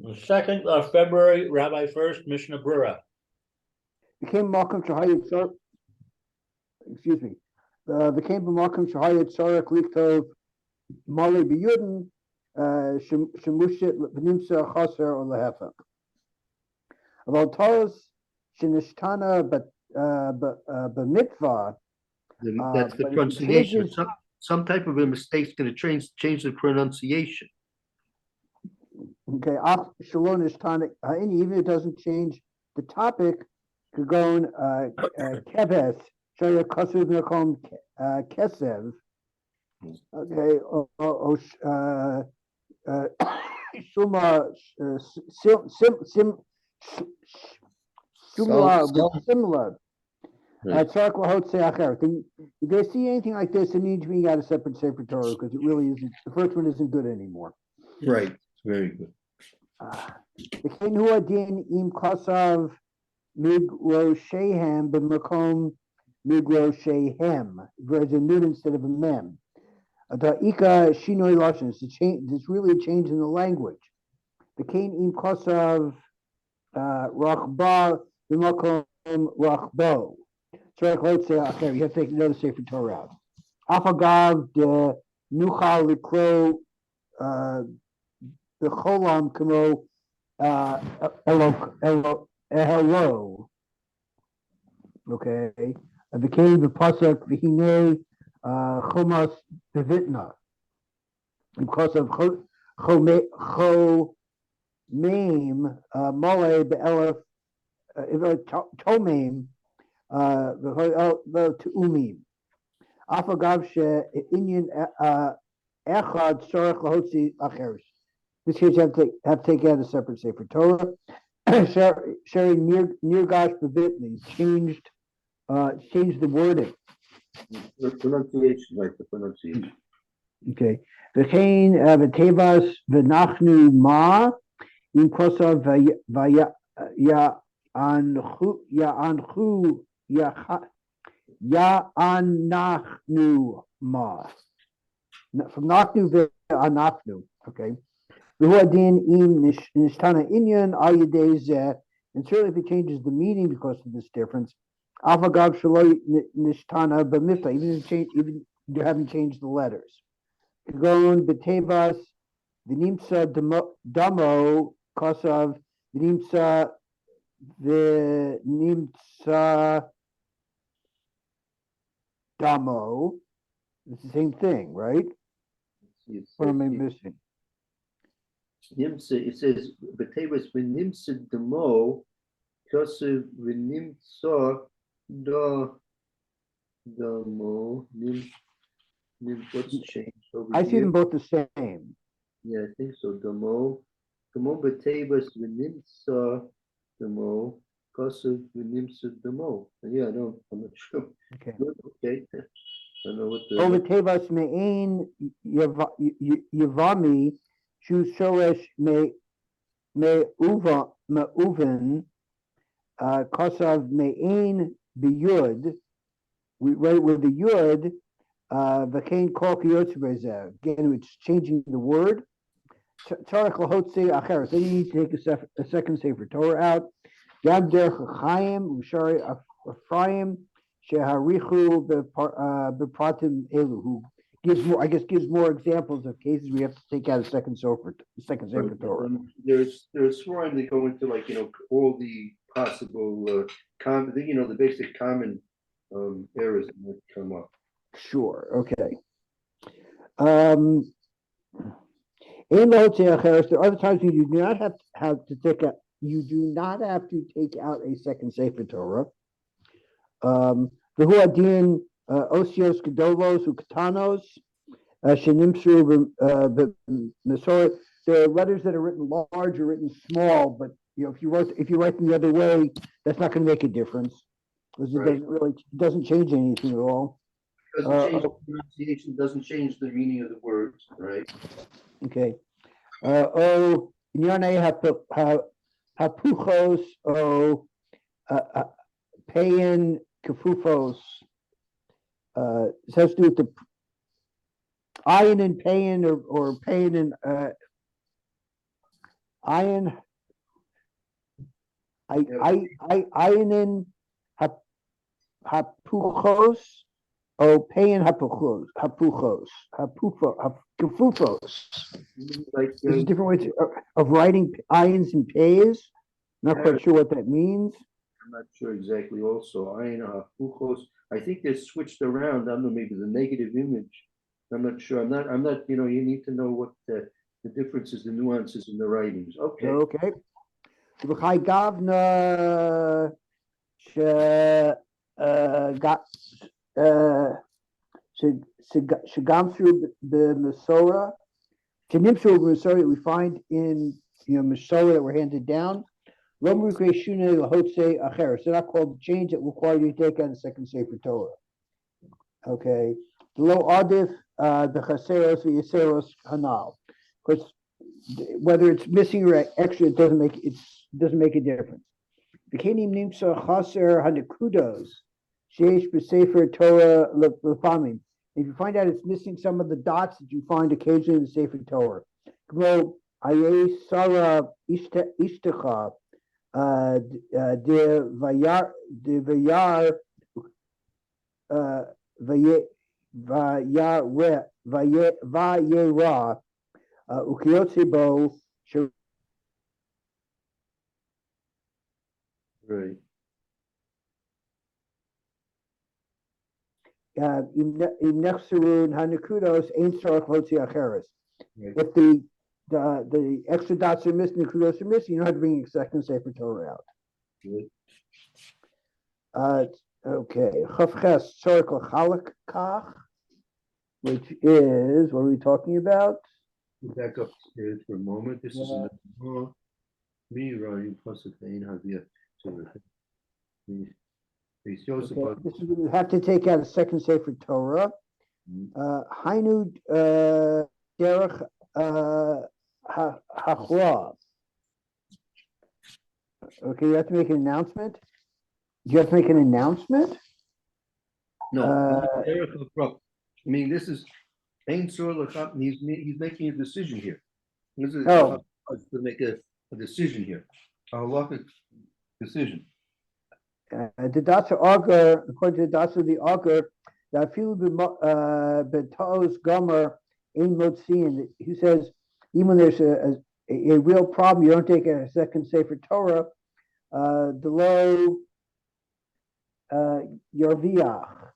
The 2nd of February, Rabbi Furst, Mishna Berura. Became Malcolm Shahayat Sar. Excuse me. Became Malcolm Shahayat Sarak Liktov Mali Biyudin Shemushit V'Nimsa Chaser or Lehefek. About Taurus Shinishtana but B'Mitzvah. That's the pronunciation. Some type of a mistake is going to change the pronunciation. Okay, Shalom Ishtana, even if it doesn't change the topic, could go on Keves, Shaya Kasuv Nakom Kesev. Okay, Shuma similar. If they see anything like this, it needs to be out a separate Sefer Torah because it really isn't. The first one isn't good anymore. Right, very good. The Kenu Adin im Kosav Migro Shehem b'makom Migro Shehem. There's a nun instead of a mem. The Ika Shinoi Lashon. It's really a change in the language. The Kain im Kosav Rachba b'makom Rachbo. So let's say, okay, you have to take another Sefer Torah out. Afagav de Nuchal Likro the Cholam Kamo Hello. Okay. It became the Pasuk Vihine Chomas Bevitna. Because of Chomeim Mole Be'elef Tomim the Umim. Afagav she Inyan Echad Sorach Lahotzi Acheres. This case you have to take out a separate Sefer Torah. Sharing Nirgash Bevitni changed the wording. The pronunciation, right? The pronunciation. Okay. V'chein v'tevas v'nachnu ma in kosav Ya'anachnu ma. From nachnu ve'anachnu. Okay. V'huadin im nishtana inyan al yedei zeh. And certainly if it changes the meaning because of this difference, avagav shaloi nishtana b'mifta. Even you haven't changed the letters. Kagon b'tevas v'nimsa damo kosav v'nimsa damo. It's the same thing, right? What am I missing? Nimsa, it says Batevas v'nimsa damo kosav v'nimsa damo what's changed over I see them both the same. Yeah, I think so. Damo Batevas v'nimsa damo kosav v'nimsa damo. Yeah, I'm not sure. Okay. Good, okay. I don't know what the Batevas me'ain yavami shu shoresh me'uven kosav me'ain biyud. We write with the yud. V'kein kol kiyotz. Again, it's changing the word. Tzarech lahotzi acheres. Then you need to take a second Sefer Torah out. Gam derech Chaim u'shari Ephraim sheharichu bepratim elu. Who gives more examples of cases we have to take out a second Sefer Torah. They're sworn to go into all the possible the basic common errors that come up. Sure. Okay. There are other times when you do not have to take out. You do not have to take out a second Sefer Torah. The huadin osios gedolos ukatanos shenimsru b'mesoret. There are letters that are written large or written small, but if you write them the other way, that's not going to make a difference because it doesn't change anything at all. Doesn't change the pronunciation, doesn't change the meaning of the words, right? Okay. Inyane hapuchos payin kafufos. It has to do with the ayin and payin or payin and Ayin, Ayinin Hapuchos, or Payin Kafufos. Like, There's a different way of writing ayins and pays. Not quite sure what that means. I'm not sure exactly also. Fuchos, I think they're switched around. I don't know, maybe the negative image. I'm not sure. I'm not, you need to know what the differences, the nuances in the writings. Okay. Okay. V'chai gavna shagam through the Masorah. Shenimshu Masorah we find in Masorah that were handed down. They're not called change that require you to take out a second Sefer Torah. Okay. The low adif, the chaseros, the yaseros hanal. Because whether it's missing or extra, it doesn't make a difference. The kenim nimsa chaser hanekudos sheish b'sefer Torah lefamim. If you find out it's missing some of the dots that you find occasionally in the Sefer Torah. Gmo ayei sara ishtecha de vayar vayera ukiyotzibo. Right. If the extra dots are missing, the kudos are missing, you don't have to bring a second Sefer Torah out. Okay. Chavches Tzorich Chalak Kach, which is, what are we talking about? Back upstairs for a moment. This is me, Ryan, plus a pain, Javier. This is when you have to take out a second Sefer Torah. Hainu Derech Hachra. Okay, you have to make an announcement. Do you have to make an announcement? No. I mean, this is he's making a decision here. This is to make a decision here, a halachic decision. The Dasa Augur, according to the Dasa the Augur, that few betos gomer in motziin. He says even when there's a real problem, you don't take a second Sefer Torah. The low Yarviach.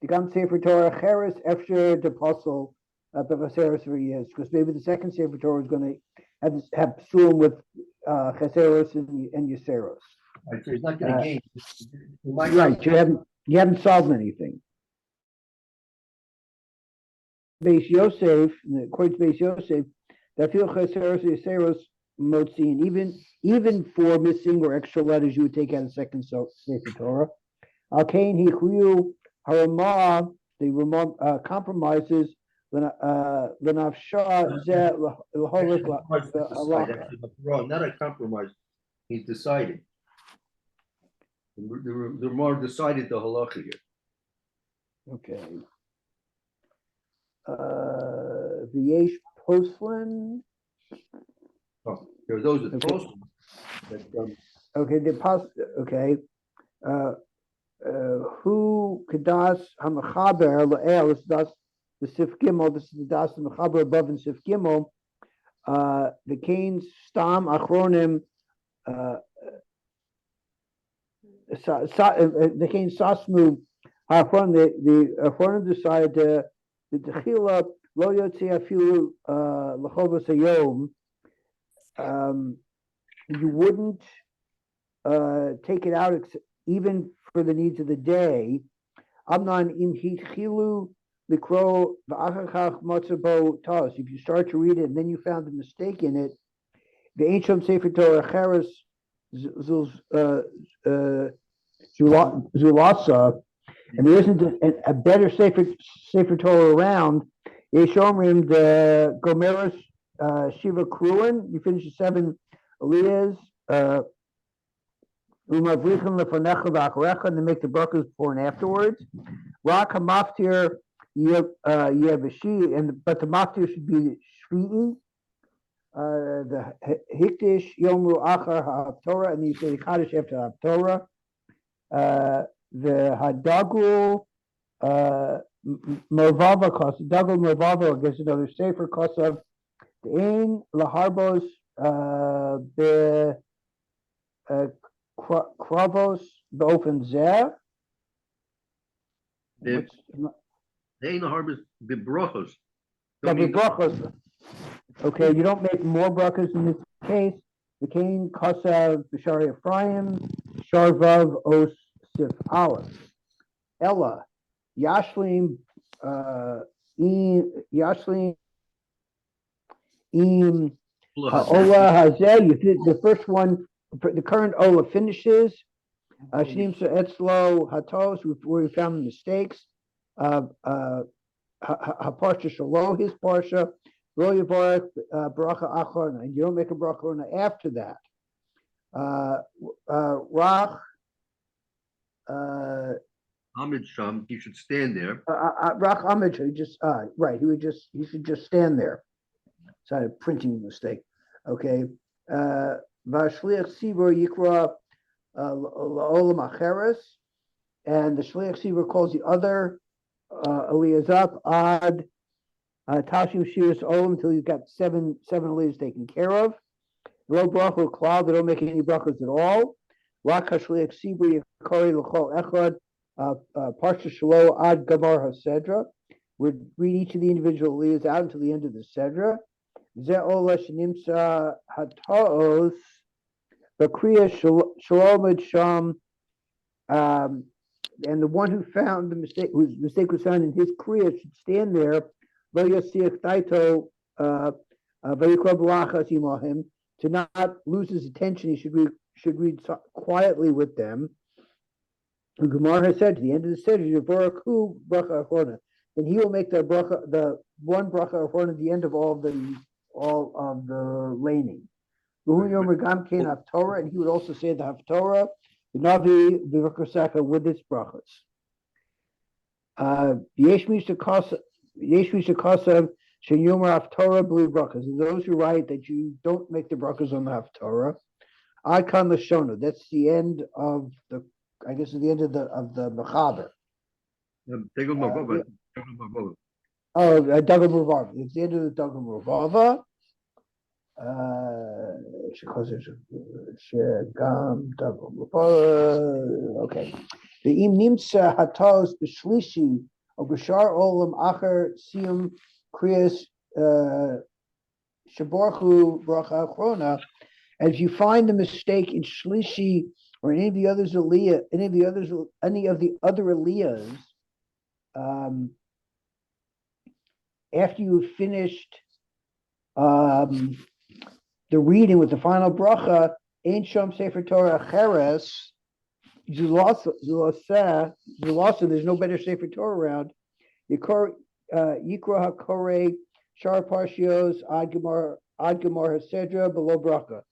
The Gam Sefer Torah Cheres after the apostle Bevaseres for years, because maybe the second Sefer Torah is going to have psulim with Cheseros and Yaseros. Right, so he's not going to gain. Right, you haven't solved anything. Beis Yosef, according to Beis Yosef, that feel Cheseros and Yaseros motzin, even for missing or extra letters, you would take out a second Sefer Torah. Al Kain Hichliu Harama, the Ramah compromises L'nafsha Zeh L'holik L'halacha. Not a compromise. He's decided. The more decided the halacha here. Okay. The Yesh Poslan. Oh, there are those that poslan. Okay, the post. Okay. Who kadas hamachaber la'el? This is das the sif gimel. This is the das hamachaber above in sif gimel. The Cain stam achronim. The Cain sasmu achron. The achronim decided the techila lo yotzi afilu lachovas hayom. You wouldn't take it out even for the needs of the day. Amnon im hitchilu likro v'achachach matzabo tos. If you start to read it and then you found a mistake in it, the ancient Sefer Torah Cheres Zulasa, and there isn't a better Sefer Torah around. Yeshomrim the Gomeros Shiva Kruin. You finish the 7 Aliyahs. Umavrichim lefanecha v'acharecha, and they make the brachos before and afterwards. Rak hamaftir yevashi, but the maftir should be shvi'i. the Hikdish Yomru Achar HaTorah, and you say the Kaddish after Torah. The Hadagul Mervava cost, Dagul Mervava gets another safer cost of the Ein Laharbos the Kravos Beofen Zeh. The Ein Harbors Bibrachos. Brachos. Okay, you don't make more brachos in this case. The Cain Kosav B'Shari Ephraim Sharvav Os Sif Aleph Ella Yashlim Yashlim Im Ola Hazeh. You did the first one. The current Ola finishes. Shnim Etzlo Hatos, where we found the mistakes. Haparsha Shalom, his parsha. Lo Yavarak Bracha Achron, and you don't make a bracha after that. Rach Ahmed Sham, he should stand there. Rach Ahmed, right, he should just stand there. Sorry, printing mistake. Okay. Vashliach Sibur Yikra Olam Acheres, and the Shliach Sibur calls the other Eliyazap Ad Tashim Shiras Olam until you've got seven Eliyas taken care of. No bracha cloud, they don't make any brachas at all. Rak Hashliach Sibur Yikari L'chol Echad Parsha Shalo Ad Gamar HaSedra. We read each of the individual Eliyas out until the end of the Sedra. Ze'ola Shnimsa Hataos Bakriya Shalomad Sham, and the one who found the mistake, whose mistake was found in his Kriya, should stand there. Lo Yasiach Taito Vayikra B'Lachas Imahim, to not lose his attention. He should read quietly with them. And Gemara has said to the end of the Seder, Yavoraku Bracha Achorna. Then he will make the bracha, the one bracha Achorna at the end of all of the Laining. Torah, and he would also say the Haftorah, the Navi, the Rukasaka with its brachas. Yesh Misha Kosav, Shenyomar Haftorah, blue brachas. And those who write that you don't make the brachas on the Haftorah. Icon Lashona, that's the end of the, I guess, the end of the Mechaber. Dagul Murvava. It's the end of the Dagul Murvava. Okay. The Im Nimsa Hatos B'Shlishi or B'Shar Olam Acher Siyum Kriyas Shaborchu Bracha Achrona. And if you find a mistake in Shlishi or any of the others Aliyah, any of the other Aliyahs, after you've finished the reading with the final bracha, Ein Shom Sefer Torah Cheres, Zulasa, there's no better Sefer Torah around. Yikra HaKorei Shar Parshios Ad Gemar HaSedra below bracha.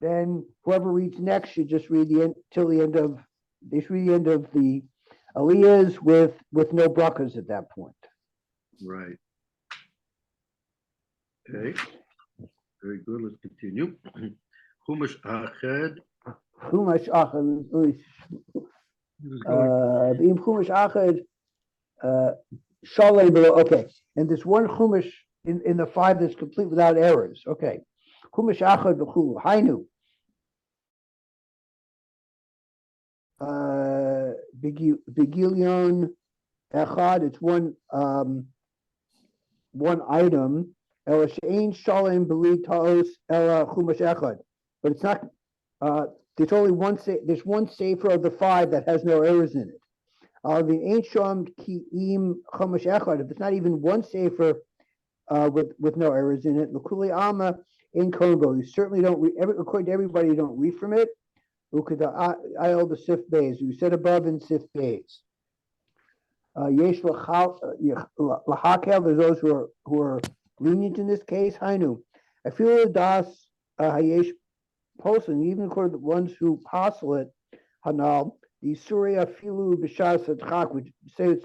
Then whoever reads next should just read the end till the end of the Aliyahs with no brachas at that point. Right. Okay. Very good. Let's continue. Chumash Achad. Chumash Achad. Chumash Achad. Shalei below. Okay. And there's one Chumash in the five that's complete without errors. Okay. Chumash Achad b'chulu. Hainu. Begilion Echad. It's one item. Ela she'ein shalem b'li ta'os ela chumash echad, but it's not. There's only one. There's one sefer of the five that has no errors in it. The ein shom ki im chumash echad. If it's not even one sefer with no errors in it, l'kuli ama in konbo. You certainly don't. According to everybody, you don't read from it. Ukada ayol the sif bays. You said above in sif bays. Yesh lahakel. There's those who are lenient in this case. Hainu. I feel das hayesh posen, even according to the ones who postle it. Hanal the surya filu b'shas adchak, which says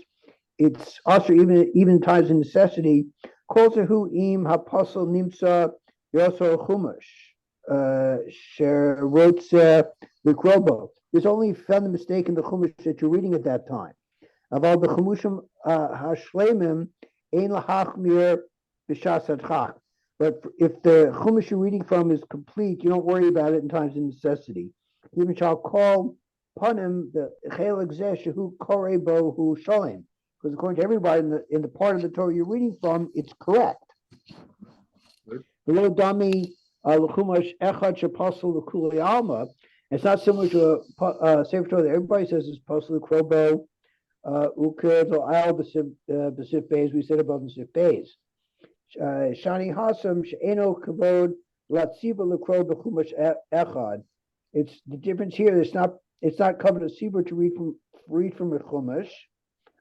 it's also even in times of necessity. Calls who im haposel nimsa also Chumash, wrote the Krobo. There's only found a mistake in the Chumash that you're reading at that time. About the Chumushim Hashlemim Ein Lahachmir B'Shas Hadchak. But if the Chumash you're reading from is complete, you don't worry about it in times of necessity. Even shall call Panim the Chelik Zeh Shehu Korei Bo Hu Shalem. Because according to everybody in the part of the Torah you're reading from, it's correct. Below Dami L'Chumash Echad Shepasul L'Kuli Alma. It's not similar to a Sefer Torah that everybody says is Pasul L'Krobo Uked Al B'Sif Beis. We said above B'Sif Beis. Shani Hasam She'eno Kavod Latziba L'Kro B'Chumash Echad. It's the difference here. It's not covered a Sibur to read from a Chumash.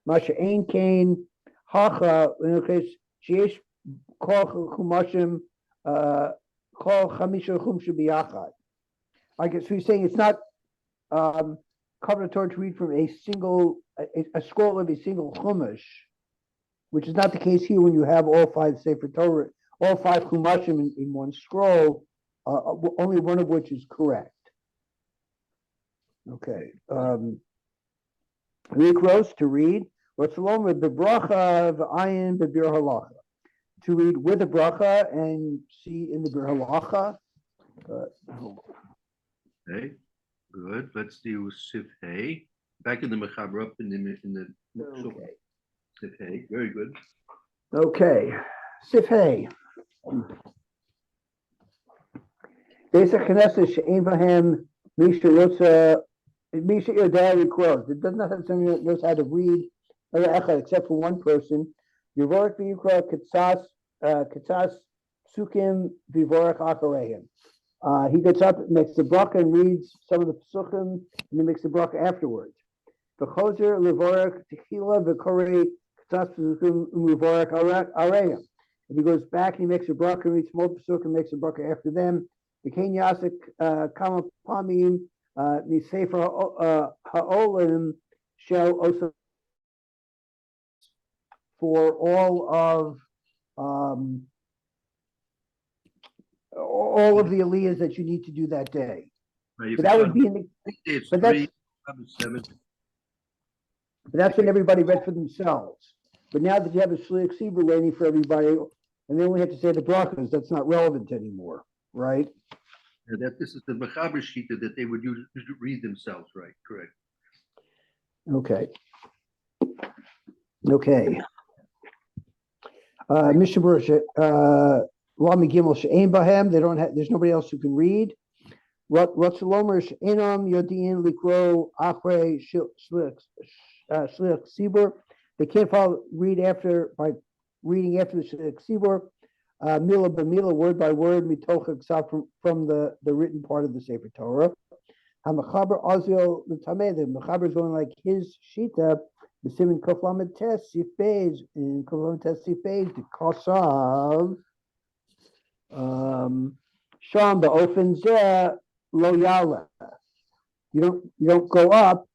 Masha Ein Kain Hacha in the case Sheish Kol Chumashim Kol Chamisha Chumshu B'Yachad. I guess he's saying it's not covered a Torah to read from a scroll of a single Chumash, which is not the case here when you have all five Sefer Torah, all five Chumashim in one scroll, only one of which is correct. Okay. Likros to read. What's along with the bracha v'ayin b'bir halacha, to read with the bracha and see in the bir halacha. Okay, good. Let's do Sif Hey. Back in the Mechaber up in the Okay. Sif Hey. Very good. Okay, Sif Hey. Basic Knesset she'ein v'hem Misha Yotza Misha Yodai Likros. It does not have someone that knows how to read except for one person. Yivorach v'yikra Ketzas Psukim v'yivorach Achareim. He gets up, makes the bracha, and reads some of the psukim, and then makes the bracha afterwards. V'chozer levorach techila v'korei Ketzas Psukim v'yivorach Areim. And he goes back and he makes a bracha, and reads more psukim, and makes a bracha after them. V'kein yasik kama pamim misefer ha'olim shel osa. For all of the aliyahs that you need to do that day. Right, but that would be in the. But that's when everybody read for themselves. But now that you have a shliach tzibur waiting for everybody, and they only have to say the brachas, that's not relevant anymore, right? That this is the Mechaber Shita that they would use to read themselves, right? Correct. Okay. Mishna Berura, Lami Gimel She'ein Bahem. They don't have. There's nobody else who can read. Ratzalomer She'enam Yodin Likro Achrei Shliach Tzibur. They can't read after by reading after the Shliach Tzibur. Mila b'mila, word by word, mitocha from the written part of the Sefer Torah. Hamachaber Azil l'tameh. The Mechaber is going like his shita. The Simon Koflamet Test Sifbeis in Koflamet Test Sifbeis the Kosav Sham Ba'ofen Zeh Lo Yala. You don't go up.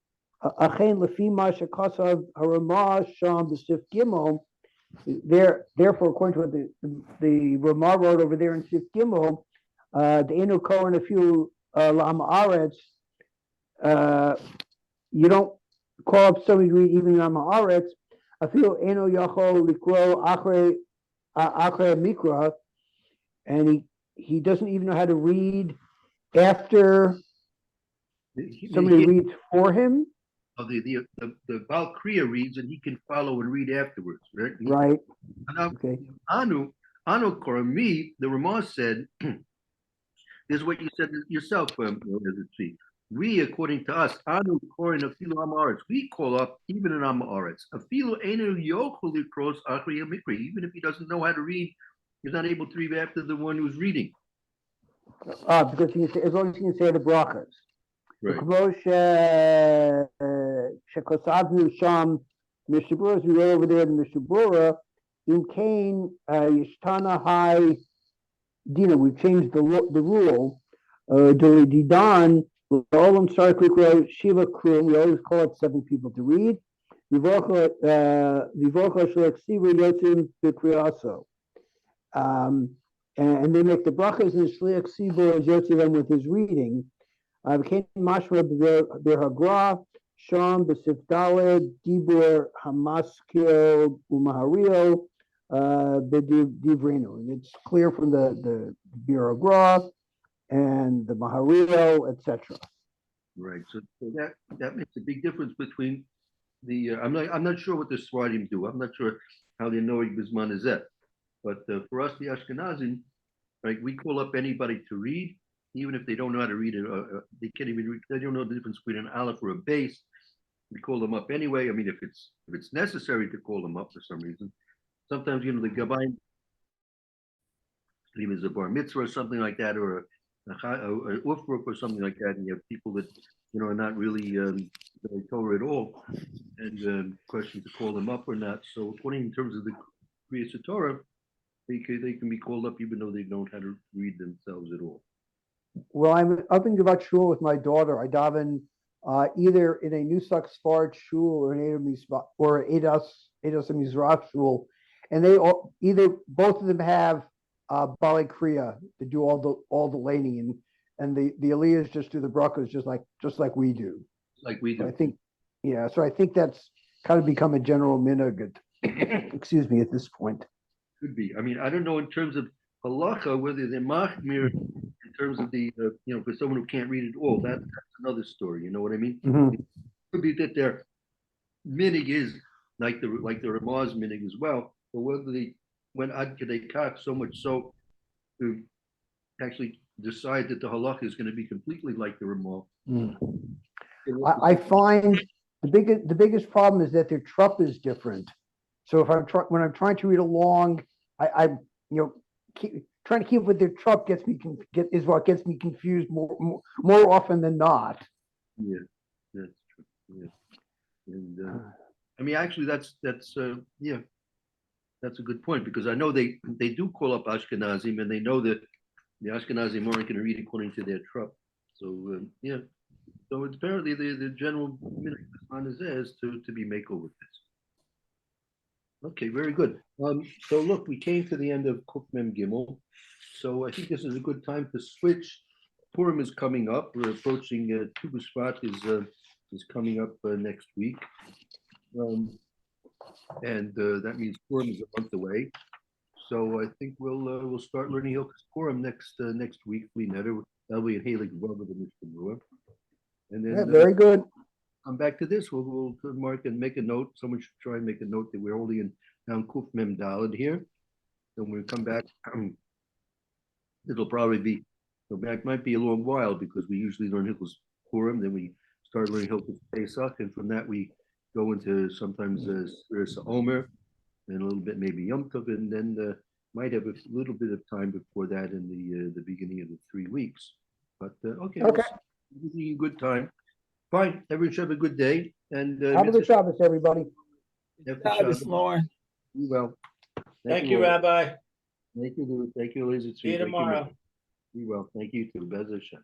Achen Lefima Shekasav Haramah Sham B'Sif Gimel. Therefore, according to what the Ramah wrote over there in Sif Gimel, the Enu Kohen a few Lam Aretz, you don't call up somebody to read even Lam Aretz. I feel Eno Yachol Likro Achrei Mikra, and he doesn't even know how to read after somebody reads for him. The Baal Kriya reads and he can follow and read afterwards, right? Right. Okay. Anu Korami, the Ramah said, this is what you said yourself, we, according to us, Anu Korin Afilu Amaretz, we call up even an Amaretz. Afilu Enu Yochuli Kros Achri Mikri, even if he doesn't know how to read, he's not able to read after the one who's reading. Because he can say, as long as he can say the brachas. Right. Shekosavnu Sham Mishna Berura, as we read over there in Mishna Berura, in Cain Yishtana Hai Dina, we've changed the rule. Didan, Olam Sarkukro Shiva Krum, we always call it 7 people to read. Vivorcha Shlek Siva Yotzim Bikriaso. and they make the brachas and Shliach Tzibur is yotzi them with his reading. V'kein mashma b'hagra sham b'sif daled dibur hamaskil umahario b'divrenu. And it's clear from the Berura and the Mahario, etc. Right, so that makes a big difference between the, I'm not sure what the Swardim do. I'm not sure how they know Bisman is that. But for us, the Ashkenazim, like we call up anybody to read, even if they don't know how to read it, they can't even read, they don't know the difference between an aleph or a base. We call them up anyway. I mean, if it's necessary to call them up for some reason. Sometimes, the Gabaim, even as a bar mitzvah or something like that, or a ufruk or something like that, and you have people that are not really Torah at all, and question to call them up or not. So according in terms of the Kriyas Torah, they can be called up even though they don't know how to read themselves at all. Well, I'm up in Givat Shul with my daughter. I daven either in a Nusach Sfard Shul or an Eidas Mizrach Shul, and they both of them have Bali Kriya to do all the Laining, and the Aliyahs just do the brachas just like we do. Like we do. So I think that's kind of become a general minhag. Excuse me, at this point. Could be. I mean, I don't know in terms of halacha whether they're machmir in terms of the for someone who can't read at all. That's another story. You know what I mean? Mm-hmm. It could be that their minig is like the Ramaz minig as well, but whether they went ad kedei kach so much so to actually decide that the halacha is going to be completely like the Ramah. Mm. I find the biggest problem is that their trup is different. So if when I'm trying to read along, I'm trying to keep with their trup is what gets me confused more often than not. Yeah, that's true. Yeah, and I mean, actually, that's a good point because I know they do call up Ashkenazim and they know that the Ashkenazim aren't going to read according to their trup. So so it's apparently the general minhag is to be makel with this. Okay, very good. So look, we came to the end of Kuf Mem Gimel. So I think this is a good time to switch. Purim is coming up. We're approaching Tu B'Shvat is coming up next week, and that means Purim is a month away. So I think we'll start learning Hilchos Purim next week. That'll be a Halik Rabba the Mishna. And then very good. Come back to this. We'll mark and make a note. Someone should try and make a note that we're only in down Kuf Mem Daled here. So when we come back, it'll probably be might be a long while because we usually learn Hilchos Purim, then we start learning Hilchos Pesach, and from that we go into sometimes Sefiras Omer, and a little bit maybe Yom Tov, and then might have a little bit of time before that in the beginning of the 3 weeks. But okay. Giving you a good time. Fine. Everyone should have a good day. And have a good Shabbos, everybody. Shabbos, Lauren. Be well. Thank you, Rabbi. Thank you, Lou. Thank you, Liz. See you tomorrow. Be well. Thank you too. Bez Hashem.